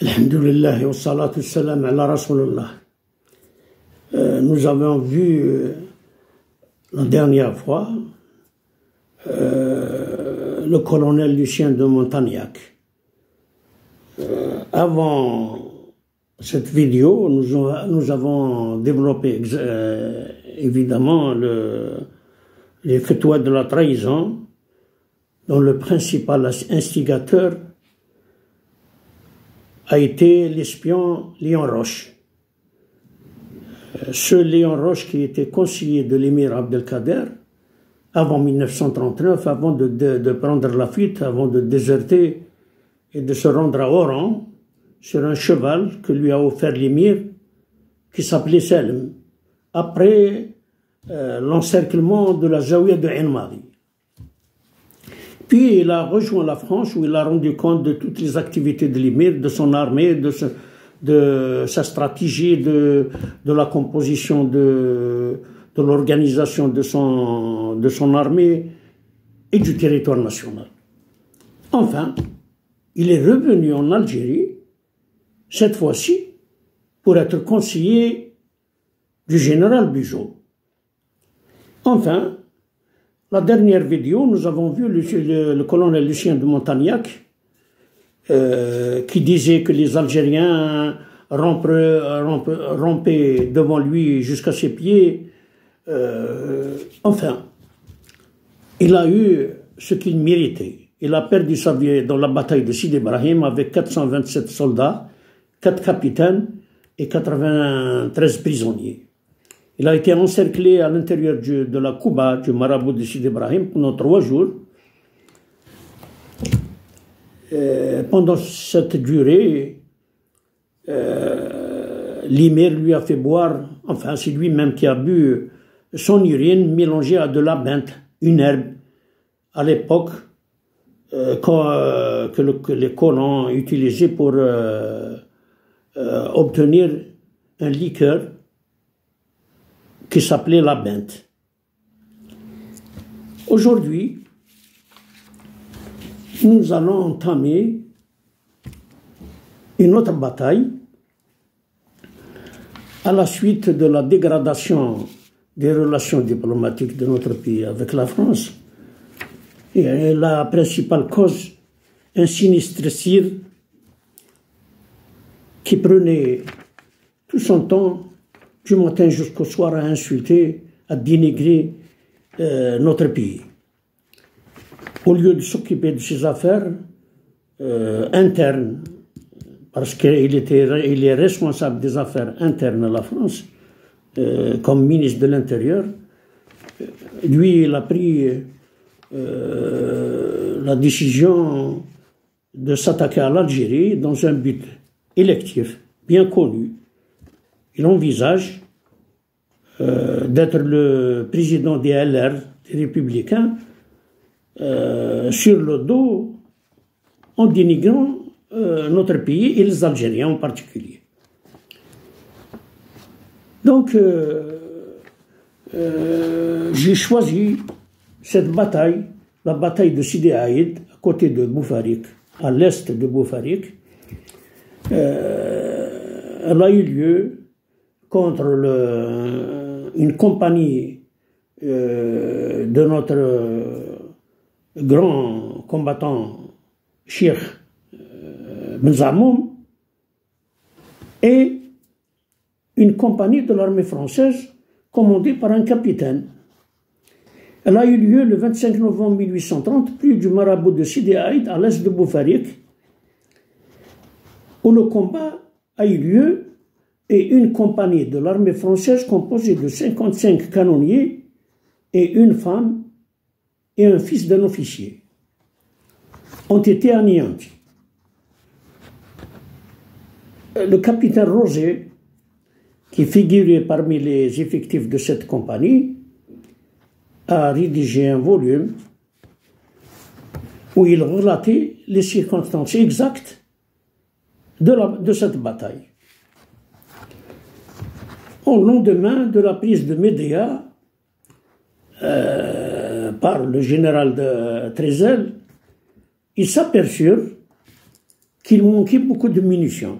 Alhamdulillah wa salatu salam ala Rasulullah. Nous avons vu la dernière fois le colonel Lucien de Montagnac. Avant cette vidéo, nous avons développé évidemment les fatwas de la trahison, dont le principal instigateur a été l'espion Léon Roche. Ce Léon Roche qui était conseiller de l'émir Abdelkader avant 1939, avant de prendre la fuite, avant de déserter et de se rendre à Oran sur un cheval que lui a offert l'émir qui s'appelait Selm, après l'encerclement de la Zaouia de Ain Madi. Puis il a rejoint la France où il a rendu compte de toutes les activités de l'émir, de son armée, de sa stratégie, de la composition de l'organisation de son armée et du territoire national. Enfin, il est revenu en Algérie, cette fois-ci, pour être conseiller du général Bugeaud. Enfin, la dernière vidéo, nous avons vu le colonel Lucien de Montagnac qui disait que les Algériens rampaient devant lui jusqu'à ses pieds. Enfin, il a eu ce qu'il méritait. Il a perdu sa vie dans la bataille de Sidi Ibrahim avec 427 soldats, 4 capitaines et 93 prisonniers. Il a été encerclé à l'intérieur de la Kouba, du marabout de Sidi Ibrahim, pendant 3 jours. Pendant cette durée, l'émir lui a fait boire, enfin c'est lui-même qui a bu son urine mélangée à de la bente, une herbe, à l'époque que les colons utilisaient pour obtenir un liqueur qui s'appelait la bente. Aujourd'hui, nous allons entamer une autre bataille à la suite de la dégradation des relations diplomatiques de notre pays avec la France. Et la principale cause, un sinistre sire qui prenait tout son temps, du matin jusqu'au soir, à insulter, à dénigrer notre pays. Au lieu de s'occuper de ses affaires internes, parce qu'il est responsable des affaires internes à la France, comme ministre de l'Intérieur, lui, il a pris la décision de s'attaquer à l'Algérie dans un but électif, bien connu. Il envisage d'être le président des LR, des Républicains, sur le dos, en dénigrant notre pays et les Algériens en particulier. Donc, j'ai choisi cette bataille, la bataille de Sidi Aïd, à côté de Boufarik, à l'est de Boufarik. Elle a eu lieu contre une compagnie de notre grand combattant Cheikh Benzamoum et une compagnie de l'armée française commandée par un capitaine. Elle a eu lieu le 25 novembre 1830, plus du marabout de Sidi Aïd, à l'est de Boufarik, où le combat a eu lieu, et une compagnie de l'armée française composée de 55 canonniers et une femme et un fils d'un officier ont été anéantis. Le capitaine Roger, qui figurait parmi les effectifs de cette compagnie, a rédigé un volume où il relatait les circonstances exactes de cette bataille. Au lendemain de la prise de Médéa par le général de Trézel, ils s'aperçurent qu'il manquait beaucoup de munitions.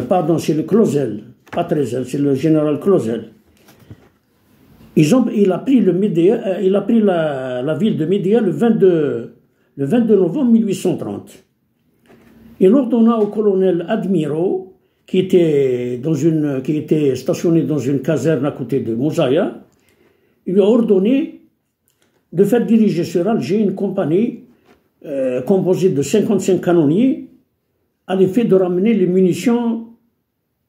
Pardon, c'est le Clausel, pas Trezel, c'est le général Clausel. Il a pris la ville de Médéa le 22 novembre 1830. Il ordonna au colonel Admiro, qui était stationné dans une caserne à côté de Moussaïa, il lui a ordonné de faire diriger sur Alger une compagnie composée de 55 canonniers à l'effet de ramener les munitions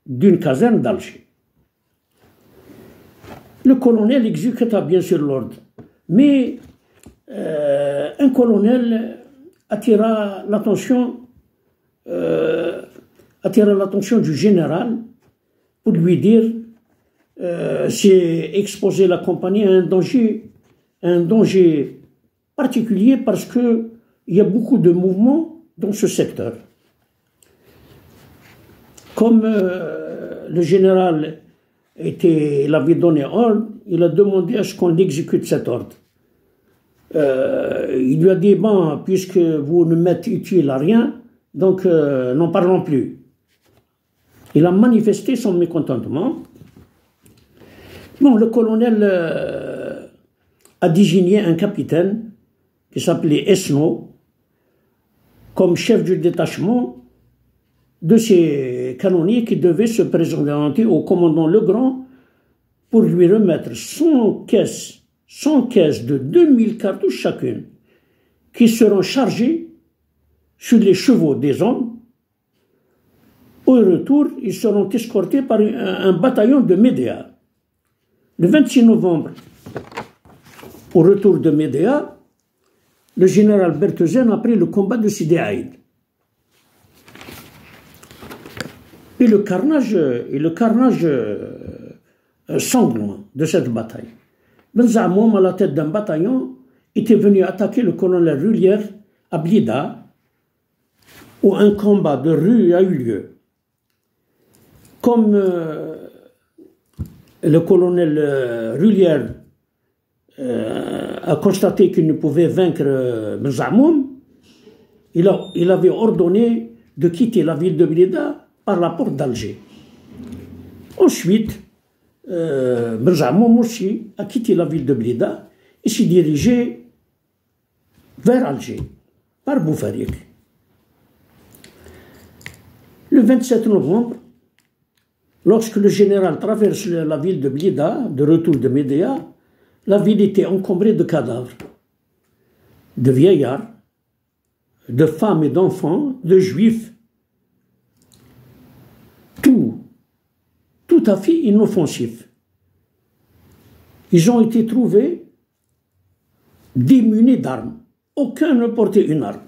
d'une caserne d'Alger. Le colonel exécuta bien sûr l'ordre, mais un colonel attira l'attention du général pour lui dire c'est exposer la compagnie à un danger particulier parce qu'il y a beaucoup de mouvements dans ce secteur. Comme le général il avait donné ordre, il a demandé à ce qu'on exécute cet ordre. Il lui a dit, bon, puisque vous ne m'êtes utile à rien, donc n'en parlons plus. Il a manifesté son mécontentement. Bon, le colonel a désigné un capitaine qui s'appelait Esno comme chef du détachement de ces canonniers qui devaient se présenter au commandant Legrand pour lui remettre 100 caisses de 2000 cartouches chacune, qui seront chargées sur les chevaux des hommes. Au retour, ils seront escortés par un bataillon de Médéa. Le 26 novembre, au retour de Médéa, le général Bertheuzen a pris le combat de Sidi Aïd. Et le carnage sanglant de cette bataille. Ben Zamoum, à la tête d'un bataillon, était venu attaquer le colonel Rullière à Blida, où un combat de rue a eu lieu. Comme le colonel Rullière a constaté qu'il ne pouvait vaincre Ben Zamoum, il avait ordonné de quitter la ville de Blida par la porte d'Alger. Ensuite, Benjamin aussi a quitté la ville de Blida et s'est dirigé vers Alger, par Boufarik. Le 27 novembre, lorsque le général traverse la ville de Blida, de retour de Médéa, la ville était encombrée de cadavres, de vieillards, de femmes et d'enfants, de juifs, tout à fait inoffensifs. Ils ont été trouvés démunis d'armes. Aucun ne portait une arme.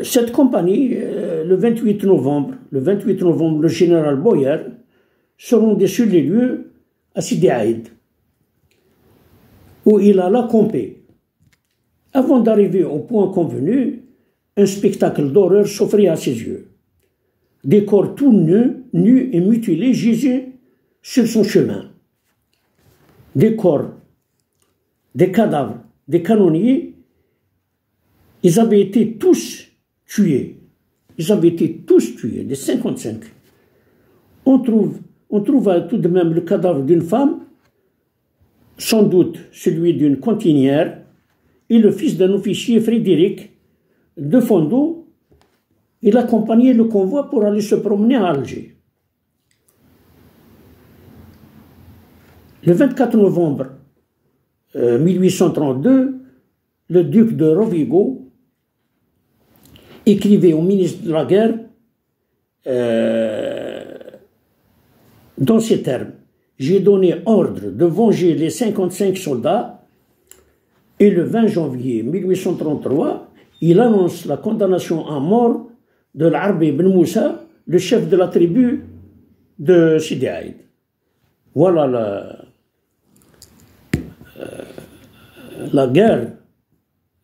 Cette compagnie, le 28 novembre, le général Boyer se rendait sur les lieux à Sidi Aïd, où il alla camper. Avant d'arriver au point convenu, un spectacle d'horreur s'offrit à ses yeux. Des corps tout nus et mutilés gisaient sur son chemin. Des corps, des cadavres, des canonniers, ils avaient été tous tués. Des 55. On trouva tout de même le cadavre d'une femme, sans doute celui d'une cantinière, et le fils d'un officier, Frédéric de Fondo. Il accompagnait le convoi pour aller se promener à Alger. Le 24 novembre 1832, le duc de Rovigo écrivait au ministre de la Guerre dans ces termes: j'ai donné ordre de venger les 55 soldats. Et le 20 janvier 1833, il annonce la condamnation à mort de l'Arbi Ben Moussa, le chef de la tribu de Sidi Aïd. Voilà la guerre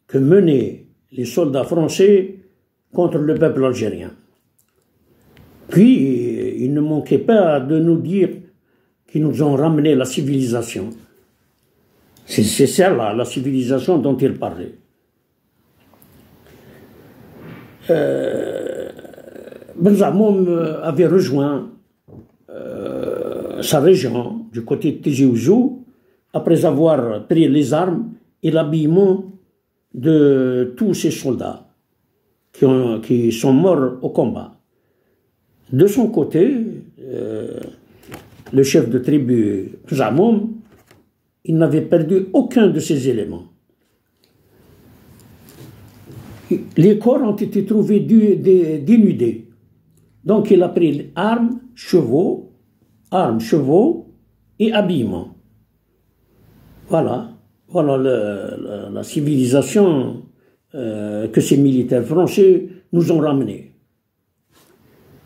que menaient les soldats français contre le peuple algérien. Puis, il ne manquait pas de nous dire qui nous ont ramené la civilisation. C'est celle-là, la civilisation dont il parlait. Benzamoum avait rejoint sa région du côté de Tizi Ouzou après avoir pris les armes et l'habillement de tous ces soldats qui sont morts au combat. De son côté, le chef de tribu Benzamoum, il n'avait perdu aucun de ses éléments. Les corps ont été trouvés dénudés. Donc il a pris armes, chevaux et habillement. Voilà la civilisation que ces militaires français nous ont ramenée.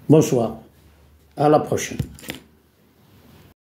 Bonsoir, à la prochaine.